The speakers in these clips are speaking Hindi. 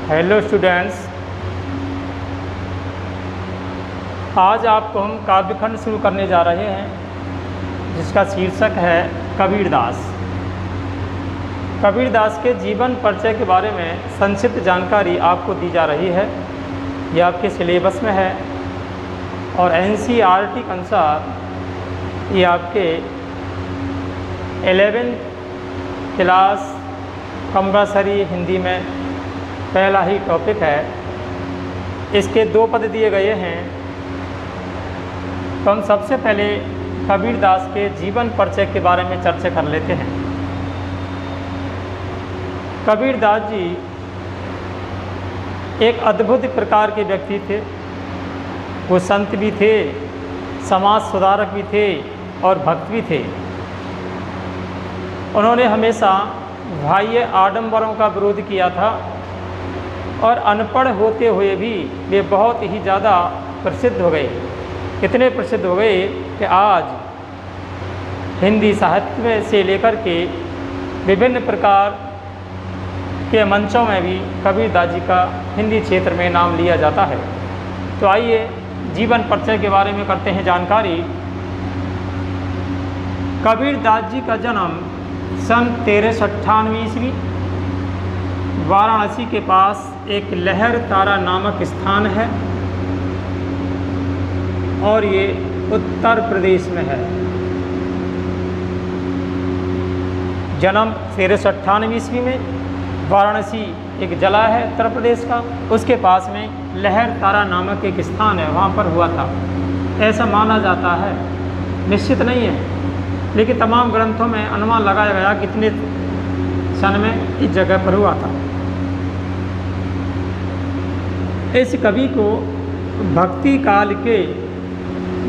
हेलो स्टूडेंट्स, आज आपको हम काव्यखंड शुरू करने जा रहे हैं जिसका शीर्षक है कबीरदास। कबीरदास के जीवन परिचय के बारे में संक्षिप्त जानकारी आपको दी जा रही है। यह आपके सिलेबस में है और NCERT के अनुसार ये आपके 11th क्लास कंपलसरी हिंदी में पहला ही टॉपिक है। इसके 2 पद दिए गए हैं। तो हम सबसे पहले कबीरदास के जीवन परिचय के बारे में चर्चा कर लेते हैं। कबीरदास जी एक अद्भुत प्रकार के व्यक्ति थे। वो संत भी थे, समाज सुधारक भी थे और भक्त भी थे। उन्होंने हमेशा बाह्य आडंबरों का विरोध किया था और अनपढ़ होते हुए भी वे बहुत ही ज़्यादा प्रसिद्ध हो गए। इतने प्रसिद्ध हो गए कि आज हिंदी साहित्य में से लेकर के विभिन्न प्रकार के मंचों में भी कबीरदास जी का हिंदी क्षेत्र में नाम लिया जाता है। तो आइए जीवन परिचय के बारे में करते हैं जानकारी। कबीरदास जी का जन्म सन 1398 ईस्वी वाराणसी के पास एक लहर तारा नामक स्थान है और ये उत्तर प्रदेश में है। जन्म 1398 ईस्वी में वाराणसी एक जिला है उत्तर प्रदेश का, उसके पास में लहर तारा नामक एक स्थान है, वहाँ पर हुआ था ऐसा माना जाता है। निश्चित नहीं है, लेकिन तमाम ग्रंथों में अनुमान लगाया गया कितने सन में इस जगह पर हुआ था। इस कवि को भक्ति काल के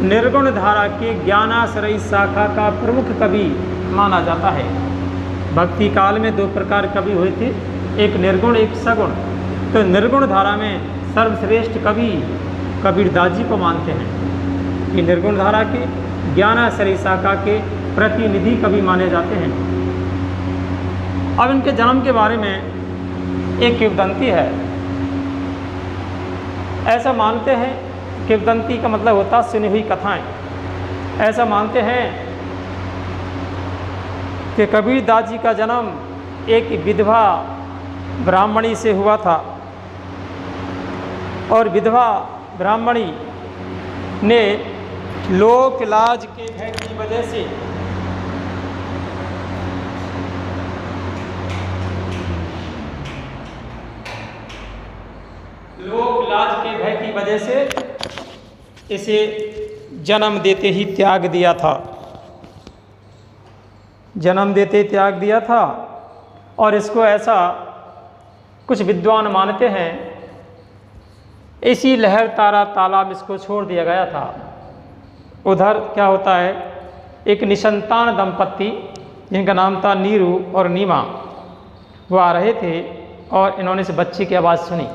निर्गुण धारा के ज्ञानाश्रयी शाखा का प्रमुख कवि माना जाता है। भक्ति काल में 2 प्रकार कवि हुए थे, एक निर्गुण एक सगुण। तो निर्गुण धारा में सर्वश्रेष्ठ कवि कबीरदास जी को मानते हैं। ये निर्गुण धारा के ज्ञानाश्रयी शाखा के प्रतिनिधि कवि माने जाते हैं। अब इनके जन्म के बारे में एक किंवदंती है। ऐसा मानते हैं, किंवदंती का मतलब होता है सुनी हुई कथाएं। ऐसा मानते हैं कि कबीरदास जी का जन्म एक विधवा ब्राह्मणी से हुआ था और विधवा ब्राह्मणी ने लोक लाज के भय की वजह से इसे जन्म देते ही त्याग दिया था। जन्म देते त्याग दिया था और इसको ऐसा कुछ विद्वान मानते हैं इसी लहर तारा तालाब इसको छोड़ दिया गया था। उधर क्या होता है, एक निसंतान दंपत्ति जिनका नाम था नीरू और नीमा, वो आ रहे थे और इन्होंने से बच्चे की आवाज़ सुनी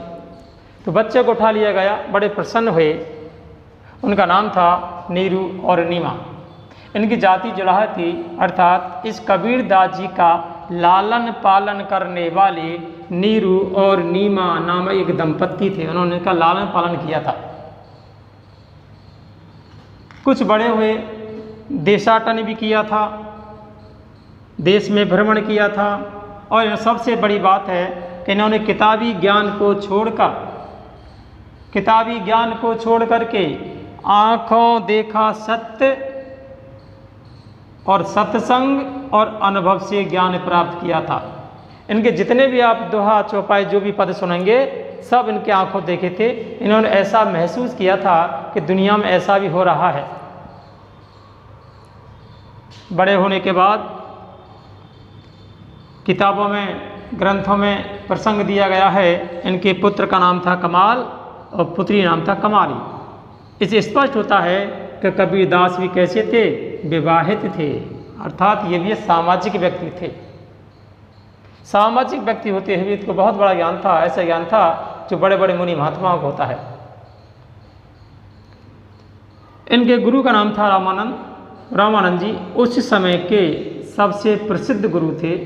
तो बच्चे को उठा लिया गया। बड़े प्रसन्न हुए। उनका नाम था नीरू और नीमा। इनकी जाति जुलाहा थी, अर्थात इस कबीरदास जी का लालन पालन करने वाले नीरू और नीमा नाम एक दंपत्ति थे। उन्होंने इनका लालन पालन किया था। कुछ बड़े हुए, देशाटन भी किया था, देश में भ्रमण किया था और सबसे बड़ी बात है कि इन्होंने किताबी ज्ञान को छोड़ करके आँखों देखा सत्य और सत्संग और अनुभव से ज्ञान प्राप्त किया था। इनके जितने भी आप दोहा चौपाई जो भी पद सुनेंगे सब इनके आँखों देखे थे। इन्होंने ऐसा महसूस किया था कि दुनिया में ऐसा भी हो रहा है। बड़े होने के बाद किताबों में, ग्रंथों में प्रसंग दिया गया है। इनके पुत्र का नाम था कमाल और पुत्री नाम था कमाली। इससे स्पष्ट होता है कि कबीरदास भी कैसे थे, विवाहित थे, अर्थात ये भी सामाजिक व्यक्ति थे। सामाजिक व्यक्ति होते हुए इनको बहुत बड़ा ज्ञान था, ऐसा ज्ञान था जो बड़े बड़े मुनि महात्माओं को होता है। इनके गुरु का नाम था रामानंद जी। उस समय के सबसे प्रसिद्ध गुरु थे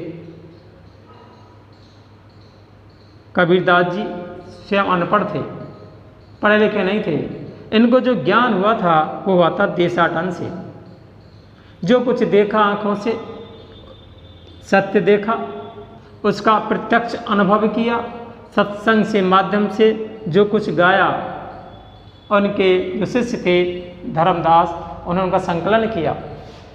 कबीरदास जी। स्वयं अनपढ़ थे, पढ़े लिखे नहीं थे। इनको जो ज्ञान हुआ था वो हुआ था देशाटन से। जो कुछ देखा आँखों से, सत्य देखा, उसका प्रत्यक्ष अनुभव किया, सत्संग से माध्यम से जो कुछ गाया, उनके जो शिष्य थे धर्मदास, उन्होंने उनका संकलन किया,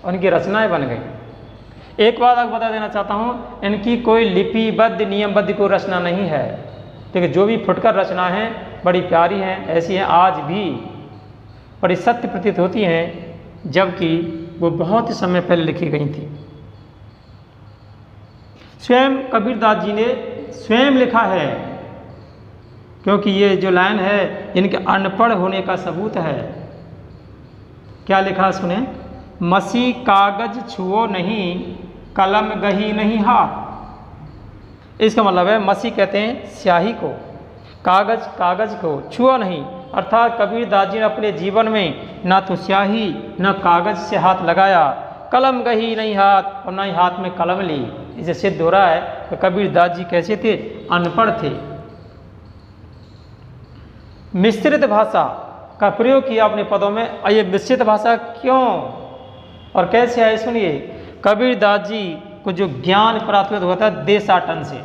उनकी रचनाएं बन गई। एक बात आपको बता देना चाहता हूँ, इनकी कोई लिपिबद्ध नियमबद्ध कोई रचना नहीं है, लेकिन जो भी फुटकर रचना है बड़ी प्यारी हैं, ऐसी हैं, आज भी बड़ी सत्य प्रतीत होती हैं, जबकि वो बहुत ही समय पहले लिखी गई थी। स्वयं कबीरदास जी ने स्वयं लिखा है, क्योंकि ये जो लाइन है इनके अनपढ़ होने का सबूत है। क्या लिखा सुने, मसी कागज छुओ नहीं, कलम गही नहीं हाथ। इसका मतलब है मसी कहते हैं स्याही को, कागज को छुओ नहीं, अर्थात कबीरदास जी ने अपने जीवन में ना तो स्याही न कागज से हाथ लगाया, कलम गही नहीं हाथ, और ना ही हाथ में कलम ली। इसे सिद्ध हो रहा है कि कबीरदास जी कैसे थे, अनपढ़ थे। मिश्रित भाषा का प्रयोग किया अपने पदों में। ये मिश्रित भाषा क्यों और कैसे है, सुनिए। कबीरदास जी को जो ज्ञान प्राप्त हुआ था देशाटन से,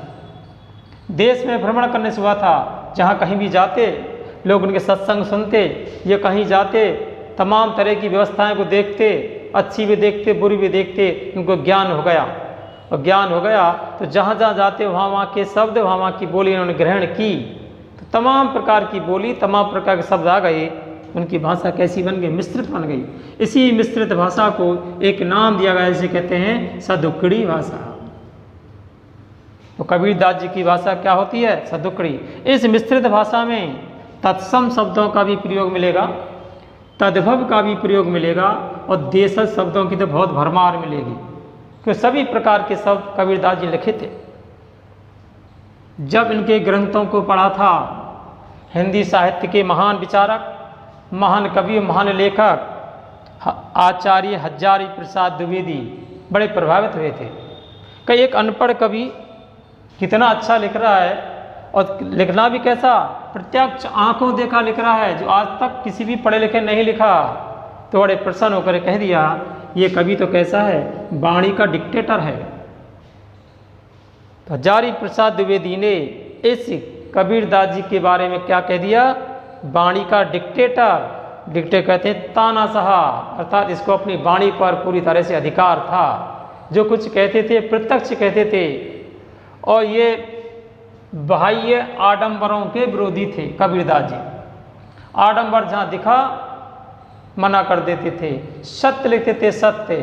देश में भ्रमण करने से हुआ था। जहाँ कहीं भी जाते लोग उनके सत्संग सुनते, ये कहीं जाते तमाम तरह की व्यवस्थाएं को देखते, अच्छी भी देखते बुरी भी देखते, उनको ज्ञान हो गया। और ज्ञान हो गया तो जहाँ जहाँ जाते वहाँ के शब्द, वहाँ की बोली उन्होंने ग्रहण की, तो तमाम प्रकार की बोली, तमाम प्रकार के शब्द आ गए। उनकी भाषा कैसी बन गई, मिश्रित बन गई। इसी मिश्रित भाषा को एक नाम दिया गया, जिसे कहते हैं सदुक्कड़ी भाषा। तो कबीरदास जी की भाषा क्या होती है, सदुक्कड़ी। इस मिश्रित भाषा में तत्सम शब्दों का भी प्रयोग मिलेगा, तद्भव का भी प्रयोग मिलेगा, और देशज शब्दों की तो बहुत भरमार मिलेगी, क्योंकि सभी प्रकार के शब्द कबीरदास जी लिखे थे। जब इनके ग्रंथों को पढ़ा था, हिंदी साहित्य के महान विचारक, महान कवि, महान लेखक आचार्य हजारी प्रसाद द्विवेदी बड़े प्रभावित हुए थे कि एक अनपढ़ कवि कितना अच्छा लिख रहा है, और लिखना भी कैसा, प्रत्यक्ष आंखों देखा लिख रहा है, जो आज तक किसी भी पढ़े लिखे नहीं लिखा। तो बड़े प्रसन्न होकर कह दिया, ये कवि तो कैसा है, वाणी का डिक्टेटर है। तो हजारी प्रसाद द्विवेदी ने इस कबीरदास जी के बारे में क्या कह दिया, वाणी का डिक्टेटर। डिक्टेटर कहते हैं तानाशाह, अर्थात इसको अपनी वाणी पर पूरी तरह से अधिकार था। जो कुछ कहते थे प्रत्यक्ष कहते थे, और ये बाह्य आडंबरों के विरोधी थे कबीरदास जी। आडंबर जहाँ दिखा मना कर देते थे, सत्य लिखते थे, सत्य।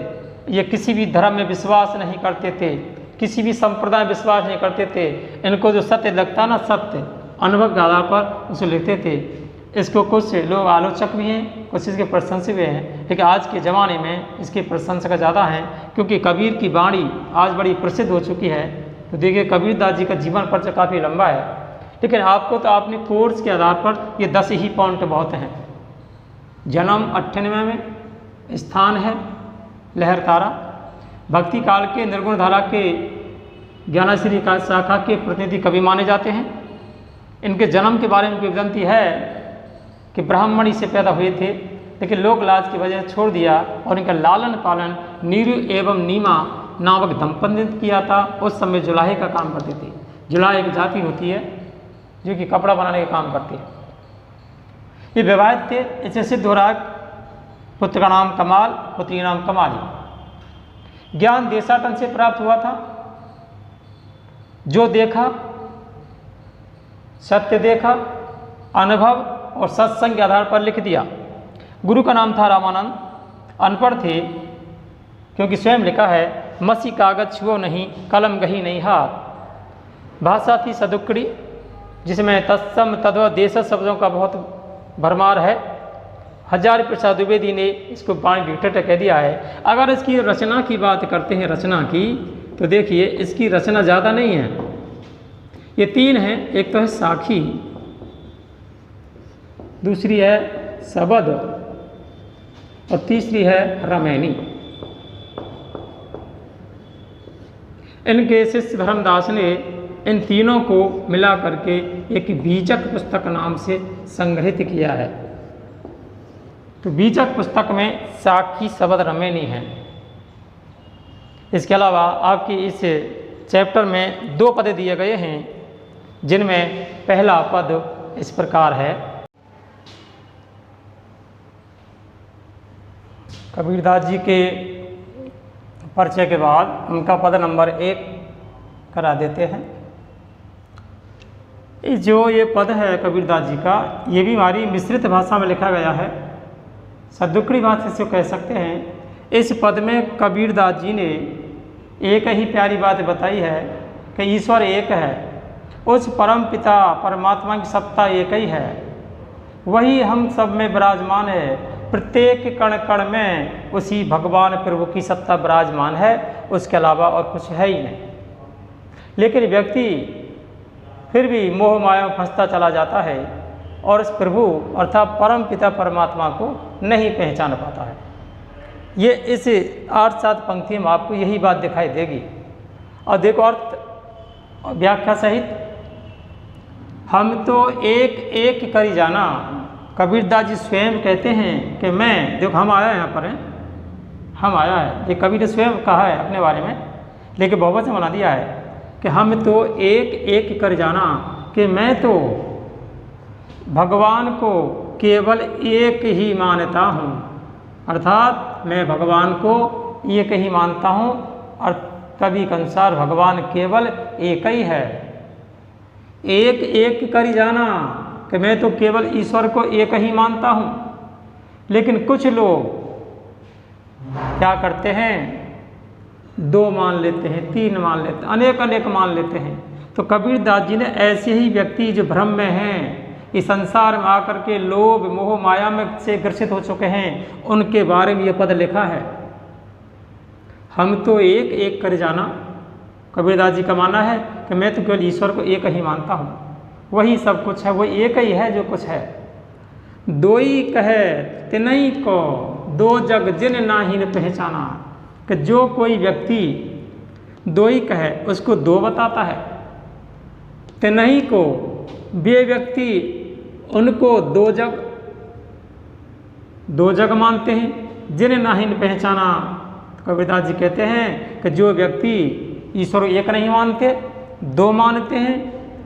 ये किसी भी धर्म में विश्वास नहीं करते थे, किसी भी संप्रदाय में विश्वास नहीं करते थे। इनको जो सत्य लगता ना, सत्य अनुभव के आधार पर उसे लिखते थे। इसको कुछ लोग आलोचक भी हैं, कुछ इसके प्रशंसक भी हैं, लेकिन आज के ज़माने में इसके प्रशंसक ज़्यादा हैं, क्योंकि कबीर की वाणी आज बड़ी प्रसिद्ध हो चुकी है। तो देखिए कबीरदास जी का जीवन परिचय काफ़ी लंबा है, लेकिन आपको तो आपने कोर्स के आधार पर ये 10 ही पॉइंट बहुत हैं। जन्म 98 में, स्थान है लहरतारा, भक्ति काल के निर्गुण धारा के ज्ञानश्री का शाखा के प्रतिनिधि कवि माने जाते हैं। इनके जन्म के बारे में किंवदंती है कि ब्राह्मणी से पैदा हुए थे, लेकिन लोक लाज की वजह से छोड़ दिया, और इनका लालन पालन नीरू एवं नीमा नामक दंपति ने किया था। उस समय जुलाहे का काम करते थे। जुलाहे एक जाति होती है जो कि कपड़ा बनाने का काम करती है। ये विवाहित थे। इससे सिद्ध हो रहा है पुत्र का नाम कमाल, पुत्री का नाम कमाली। ज्ञान देशाटन से प्राप्त हुआ था। जो देखा, सत्य देखा, अनुभव और सत्संग के आधार पर लिख दिया। गुरु का नाम था रामानंद। अनपढ़ थे, क्योंकि स्वयं लिखा है मसी कागज छुओ नहीं, कलम गही नहीं हाथ। भाषा थी सदुक्कड़ी, जिसमें तत्सम तद्व देश शब्दों का बहुत भरमार है। हजारी प्रसाद द्विवेदी ने इसको वाणी डिक्टेटर कह दिया है। अगर इसकी रचना की बात करते हैं, रचना की, तो देखिए इसकी रचना ज़्यादा नहीं है। ये 3 हैं। एक तो है साखी, दूसरी है सबद, और तीसरी है रमैनी। इनके शिष्य धर्मदास ने इन तीनों को मिला करके एक बीजक पुस्तक नाम से संग्रहित किया है। तो बीजक पुस्तक में साखी शब्द रमे नहीं है। इसके अलावा आपकी इस चैप्टर में 2 पद दिए गए हैं, जिनमें पहला पद इस प्रकार है। कबीरदास जी के परिचय के बाद उनका पद नंबर 1 करा देते हैं। जो ये पद है कबीरदास जी का, ये भी हमारी मिश्रित भाषा में लिखा गया है, सदुक्कड़ी भाषा से कह सकते हैं। इस पद में कबीरदास जी ने एक ही प्यारी बात बताई है कि ईश्वर एक है, उस परम पिता परमात्मा की सत्ता एक ही है, वही हम सब में विराजमान है, प्रत्येक कण कण में उसी भगवान प्रभु की सत्ता विराजमान है, उसके अलावा और कुछ है ही नहीं। लेकिन व्यक्ति फिर भी मोह माया में फंसता चला जाता है और उस प्रभु अर्थात परम पिता परमात्मा को नहीं पहचान पाता है। ये इस 8-7 पंक्ति में आपको यही बात दिखाई देगी। और देखो अर्थ व्याख्या सहित, हम तो एक एक करी जाना। कबीरदास जी स्वयं कहते हैं कि मैं, देखो हम आया है यहाँ पर, हम आया है, ये कबीर ने स्वयं कहा है अपने बारे में, लेकिन बहुवचन बना दिया है कि हम तो एक एक कर जाना, कि मैं तो भगवान को केवल एक ही मानता हूँ, अर्थात मैं भगवान को एक ही मानता हूँ। और कवि के अनुसार भगवान केवल एक ही है। एक एक कर जाना कि मैं तो केवल ईश्वर को एक ही मानता हूँ। लेकिन कुछ लोग क्या करते हैं, 2 मान लेते हैं, 3 मान लेते हैं, अनेक अनेक मान लेते हैं। तो कबीरदास जी ने ऐसे ही व्यक्ति जो भ्रम में हैं, इस संसार में आकर के लोभ मोह माया में से ग्रसित हो चुके हैं, उनके बारे में ये पद लिखा है। हम तो एक एक कर जाना, कबीरदास जी का मानना है कि मैं तो केवल ईश्वर को एक ही मानता हूँ, वही सब कुछ है, वही एक ही है जो कुछ है। दोई कहे तिनई को, 2 जग जिन नाहिन पहचाना, कि जो कोई व्यक्ति दोई कहे उसको 2 बताता है, तिनई को वे व्यक्ति उनको 2 जग मानते हैं, जिन नाहिन पहचाना। कबीरदास जी कहते हैं कि जो व्यक्ति ईश्वर को एक नहीं मानते, 2 मानते हैं,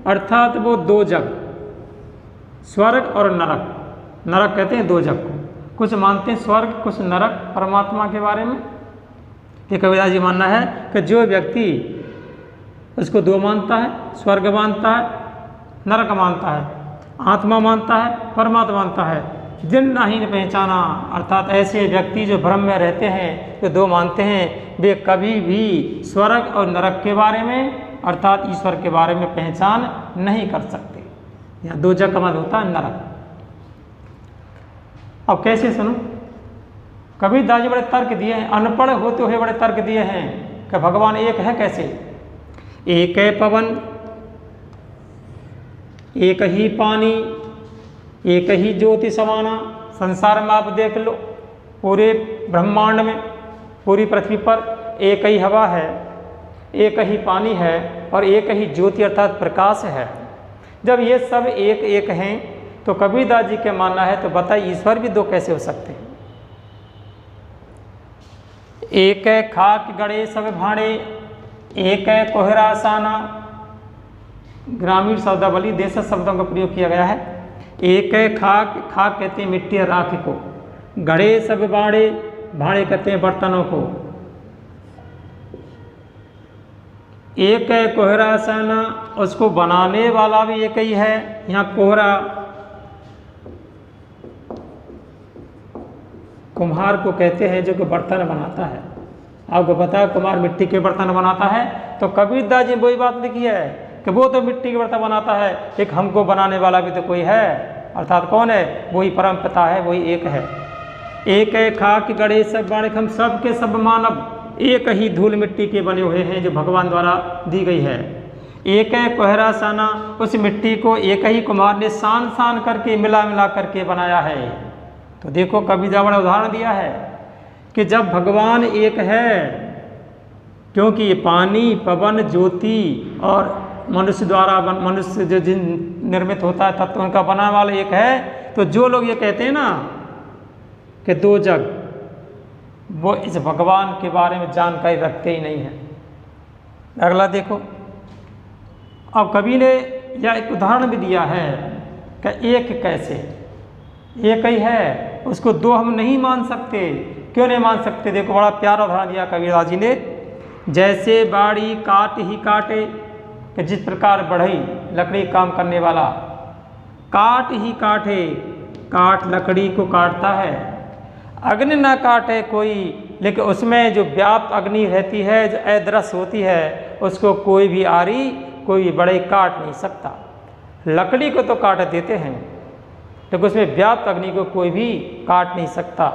अर्थात वो 2 जग, स्वर्ग और नरक, नरक कहते हैं 2 जग को, कुछ मानते हैं स्वर्ग, कुछ नरक परमात्मा के बारे में। ये कबीरदास जी मानना है कि जो व्यक्ति उसको 2 मानता है, स्वर्ग मानता है, नरक मानता है, आत्मा मानता है, परमात्मा मानता है, जिन नहीं पहचाना, अर्थात ऐसे व्यक्ति जो भ्रम में रहते हैं, जो 2 मानते हैं, वे कभी भी स्वर्ग और नरक के बारे में अर्थात ईश्वर के बारे में पहचान नहीं कर सकते। यहाँ 2 जग का मतलब होता है नरक। अब कैसे सुनो, कबीरदास जी बड़े तर्क दिए हैं, अनपढ़ होते हुए बड़े तर्क दिए हैं कि भगवान एक है कैसे। एक है पवन, एक ही पानी, एक ही ज्योति समाना। संसार में आप देख लो, पूरे ब्रह्मांड में, पूरी पृथ्वी पर एक ही हवा है, एक ही पानी है और एक ही ज्योति अर्थात प्रकाश है। जब ये सब एक एक हैं तो कबीरदास जी के मानना है तो बताइए ईश्वर भी 2 कैसे हो सकते हैं। एक है खाक गड़े सब भाड़े, एक है कोहरा साना। ग्रामीण शब्दावली देशज शब्दों का प्रयोग किया गया है। एक है खाक, खाक कहते हैं मिट्टी और राख को, गड़े सब बाड़े, भाड़े कहते हैं बर्तनों को। एक है कोहरा साना, उसको बनाने वाला भी एक ही है। यहाँ कोहरा कुम्हार को कहते हैं जो कि बर्तन बनाता है। आपको पता है कुम्हार मिट्टी के बर्तन बनाता है, तो कबीरदास जी वही बात लिखी है कि वो तो मिट्टी के बर्तन बनाता है, एक हमको बनाने वाला भी तो कोई है, अर्थात कौन है, वही परम पिता है, वही एक है। एक है खाक गड़े सब बाड़े, हम सब के सब मानव एक ही धूल मिट्टी के बने हुए हैं जो भगवान द्वारा दी गई है। एक है कोहरा साना, उस मिट्टी को एक ही कुम्हार ने सान सान करके मिला मिला करके बनाया है। तो देखो कबीरदास बड़ा उदाहरण दिया है कि जब भगवान एक है, क्योंकि ये पानी पवन ज्योति और मनुष्य द्वारा मनुष्य जो जिन निर्मित होता है तत्व उनका बनाने वाला एक है। तो जो लोग ये कहते हैं ना कि दो जग, वो इस भगवान के बारे में जानकारी रखते ही नहीं है। अगला देखो, अब कवि ने यह एक उदाहरण भी दिया है कि एक कैसे, एक ही है, उसको दो हम नहीं मान सकते। क्यों नहीं मान सकते? देखो बड़ा प्यारा उदाहरण दिया कबीरदास जी ने। जैसे बाड़ी काट ही काटे, कि जिस प्रकार बढ़ई लकड़ी काम करने वाला काट ही काटे, काट लकड़ी को काटता है, अग्नि ना काटे कोई, लेकिन उसमें जो व्याप्त अग्नि रहती है, जो अदृश्य होती है, उसको कोई भी आरी कोई बड़े काट नहीं सकता। लकड़ी को तो काट देते हैं, लेकिन उसमें व्याप्त अग्नि को कोई भी काट नहीं सकता।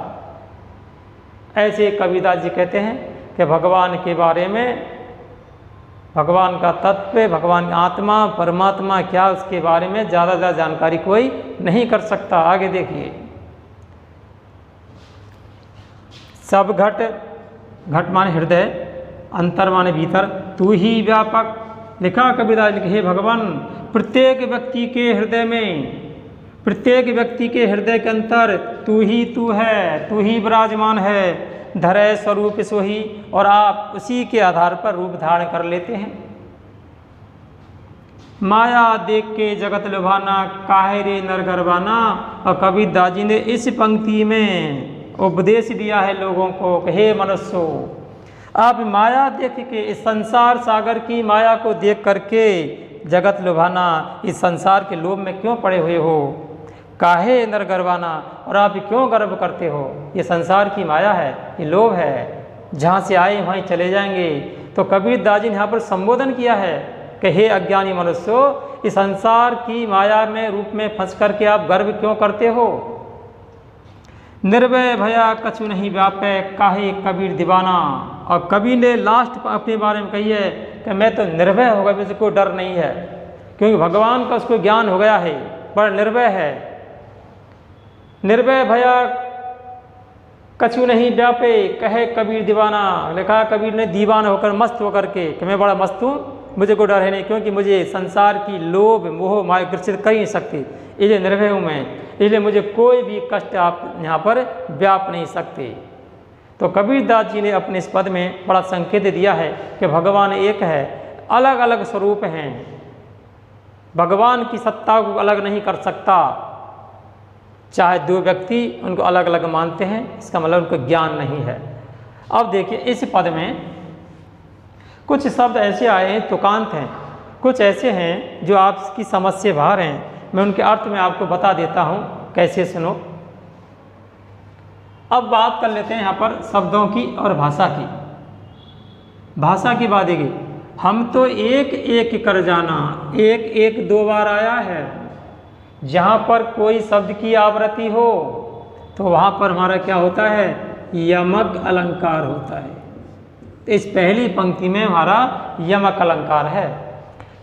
ऐसे कबीरदास जी कहते हैं कि भगवान के बारे में, भगवान का तत्व, भगवान की आत्मा, परमात्मा क्या, उसके बारे में ज़्यादा से ज़्यादा जानकारी कोई नहीं कर सकता। आगे देखिए, सब घट, घट माने हृदय, अंतर माने भीतर, तू ही व्यापक। लिखा कबीरदास जी, हे भगवान, प्रत्येक व्यक्ति के हृदय में, प्रत्येक व्यक्ति के हृदय के अंतर तू है, तू ही विराजमान है। धरे स्वरूप सोही, और आप उसी के आधार पर रूप धारण कर लेते हैं। माया देख के जगत लुभाना, काहे रे नर गरबाना। और कबीरदास जी ने इस पंक्ति में उपदेश दिया है लोगों को कि हे मनुष्यों, आप माया देख के, इस संसार सागर की माया को देख करके जगत लुभाना, इस संसार के लोभ में क्यों पड़े हुए हो? काहे नर गर्वाना, और आप क्यों गर्व करते हो? ये संसार की माया है, ये लोभ है, जहाँ से आए वहीं चले जाएंगे। तो कबीरदास जी ने यहाँ पर संबोधन किया है कि हे अज्ञानी मनुष्यों, इस संसार की माया में रूप में फंस करके आप गर्व क्यों करते हो? निर्भय भया कछु नहीं व्यापे, काहे कबीर दीवाना। और कबीर ने लास्ट अपने बारे में कही है कि मैं तो निर्भय हो गया, मुझे कोई डर नहीं है, क्योंकि भगवान का उसको ज्ञान हो गया है, बड़ा निर्भय है। निर्भय भया कछु नहीं व्यापे, कहे कबीर दीवाना। लिखा कबीर ने दीवाना होकर, मस्त होकर के, कि मैं बड़ा मस्त हूँ, मुझे कोई डर है नहीं, क्योंकि मुझे संसार की लोभ मोह माया ग्रसित कर ही नहीं सकती, इसलिए निर्भय हूँ मैं, इसलिए मुझे कोई भी कष्ट आप यहाँ पर व्याप नहीं सकते। तो कबीरदास जी ने अपने इस पद में बड़ा संकेत दिया है कि भगवान एक है, अलग अलग स्वरूप हैं, भगवान की सत्ता को अलग नहीं कर सकता। चाहे दो व्यक्ति उनको अलग अलग मानते हैं, इसका मतलब उनको ज्ञान नहीं है। अब देखिए, इस पद में कुछ शब्द ऐसे आए हैं, तुकांत हैं, कुछ ऐसे हैं जो आपकी समझ से बाहर हैं। मैं उनके अर्थ में आपको बता देता हूँ, कैसे सुनो। अब बात कर लेते हैं यहाँ पर शब्दों की और भाषा की। भाषा की बात है, हम तो एक एक कर जाना, एक एक दो बार आया है। जहाँ पर कोई शब्द की आवृत्ति हो तो वहाँ पर हमारा क्या होता है? यमक अलंकार होता है। तो इस पहली पंक्ति में हमारा यमक अलंकार है।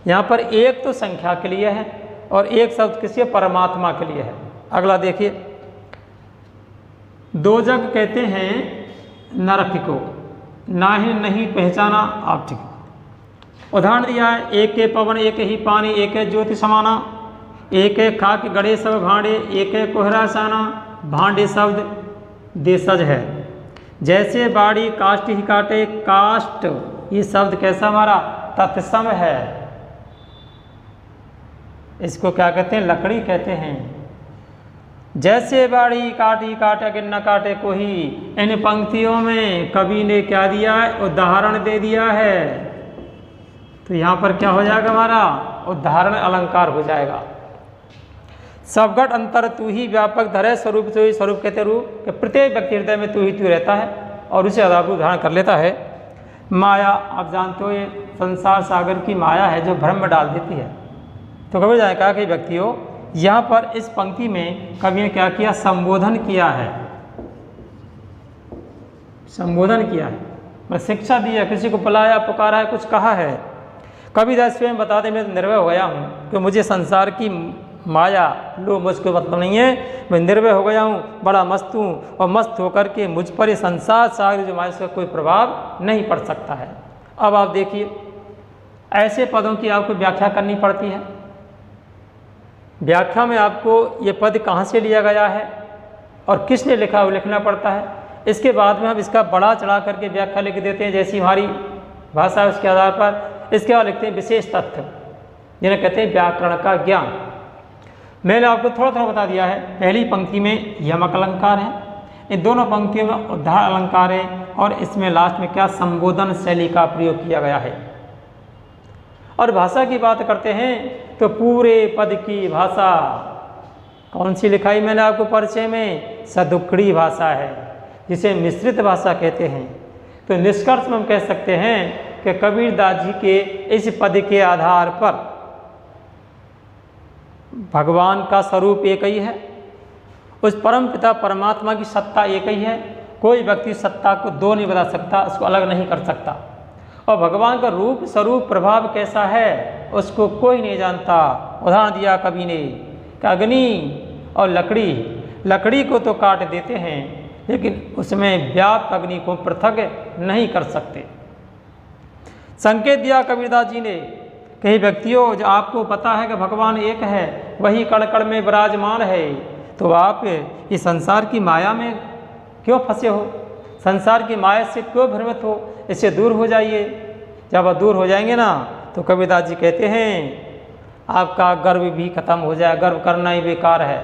यहाँ पर एक तो संख्या के लिए है और एक शब्द किसी परमात्मा के लिए है। अगला देखिए, दो जग कहते हैं नरक को, ना ही नहीं पहचाना आप ठीक। उदाहरण दिया है, एक के पवन एक ही पानी, एक है ज्योति समाना, एक है खाक गड़े सब भांडे, एक है कोहरा साना, भांडे शब्द देशज है। जैसे बाड़ी काष्ट ही काटे, काष्ट ये शब्द कैसा हमारा? तत्सम है। इसको क्या कहते हैं? लकड़ी कहते हैं। जैसे बाड़ी काटी काटे अगर न काटे कोई, इन पंक्तियों में कवि ने क्या दिया है? उदाहरण दे दिया है। तो यहाँ पर क्या हो जाएगा? हमारा उदाहरण अलंकार हो जाएगा। सबगट अंतर तू ही व्यापक धरे स्वरूप से ही, स्वरूप कहते रूप कि प्रत्येक व्यक्ति हृदय में तू ही तू रहता है और उसे आधार को धारण कर लेता है। माया, आप जानते हो ये संसार सागर की माया है जो भ्रम में डाल देती है। तो कबीर जी ने कहा कि व्यक्तियों, यहाँ पर इस पंक्ति में कवि ने क्या किया? संबोधन किया है। संबोधन किया है, मैं शिक्षा दी है, किसी को बुलाया पुकारा है, कुछ कहा है। कबीरदास स्वयं बताते मैं निर्भय हो गया हूँ कि मुझे संसार की माया लो मुझको मतलब नहीं है, मैं निर्भय हो गया हूँ, बड़ा मस्त हूँ, और मस्त होकर के मुझ पर ये संसार सागर जो माया, इसका कोई प्रभाव नहीं पड़ सकता है। अब आप देखिए, ऐसे पदों की आपको व्याख्या करनी पड़ती है। व्याख्या में आपको ये पद कहाँ से लिया गया है और किसने लिखा वो लिखना पड़ता है। इसके बाद में हम इसका बड़ा चढ़ा करके व्याख्या लिख देते हैं, जैसी हमारी भाषा है उसके आधार पर। इसके बाद लिखते हैं विशेष तथ्य, जिन्हें कहते हैं व्याकरण का ज्ञान। मैंने आपको थोड़ा थोड़ा बता दिया है। पहली पंक्ति में यमक अलंकार है, इन दोनों पंक्तियों में उद्धार अलंकार है, और इसमें लास्ट में क्या संबोधन शैली का प्रयोग किया गया है। और भाषा की बात करते हैं तो पूरे पद की भाषा कौन सी लिखाई मैंने आपको परिचय में, सदुक्कड़ी भाषा है, जिसे मिश्रित भाषा कहते हैं। तो निष्कर्ष में हम कह सकते हैं कि कबीरदास जी के इस पद के आधार पर भगवान का स्वरूप एक ही है, उस परम पिता परमात्मा की सत्ता एक ही है। कोई व्यक्ति सत्ता को दो नहीं बता सकता, उसको अलग नहीं कर सकता। और भगवान का रूप स्वरूप प्रभाव कैसा है उसको कोई नहीं जानता। उदाहरण दिया कवि ने कि अग्नि और लकड़ी को तो काट देते हैं, लेकिन उसमें व्याप्त अग्नि को पृथक नहीं कर सकते। संकेत दिया कबीरदास जी ने, कई व्यक्तियों जो आपको पता है कि भगवान एक है, वही कण कण में विराजमान है, तो आप इस संसार की माया में क्यों फंसे हो, संसार की माया से क्यों भ्रमित हो, इससे दूर हो जाइए। जब आप दूर हो जाएंगे ना तो कबीरदास जी कहते हैं आपका गर्व भी खत्म हो जाए, गर्व करना ही बेकार है।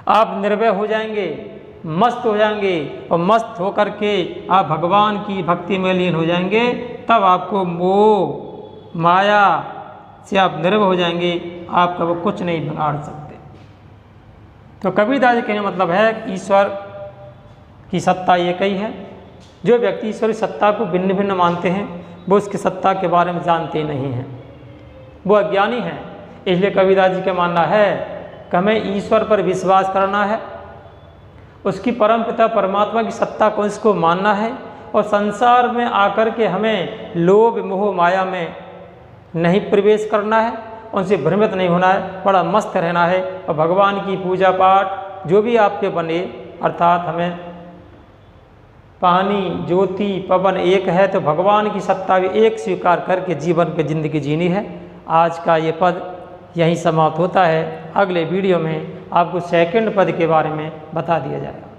आप निर्भय हो जाएंगे, मस्त हो जाएंगे, और मस्त होकर के आप भगवान की भक्ति में लीन हो जाएंगे। तब आपको मोह माया से आप निर्भय हो जाएंगे, आपका वो कुछ नहीं बिगाड़ सकते। तो कबीरदास जी कहने मतलब है कि ईश्वर की सत्ता एक ही है। जो व्यक्ति ईश्वरी सत्ता को भिन्न भिन्न मानते हैं वो उसकी सत्ता के बारे में जानते नहीं हैं, वो अज्ञानी हैं। इसलिए कबीरदास जी का मानना है कि हमें ईश्वर पर विश्वास करना है, उसकी परम पिता परमात्मा की सत्ता को इसको मानना है, और संसार में आकर के हमें लोभ मोह माया में नहीं प्रवेश करना है, उनसे भ्रमित नहीं होना है, बड़ा मस्त रहना है। और भगवान की पूजा पाठ जो भी आपके बने, अर्थात हमें पानी ज्योति पवन एक है, तो भगवान की सत्ता भी एक स्वीकार करके जीवन की जिंदगी जीनी है। आज का ये पद यहीं समाप्त होता है। अगले वीडियो में आपको सेकंड पद के बारे में बता दिया जाएगा।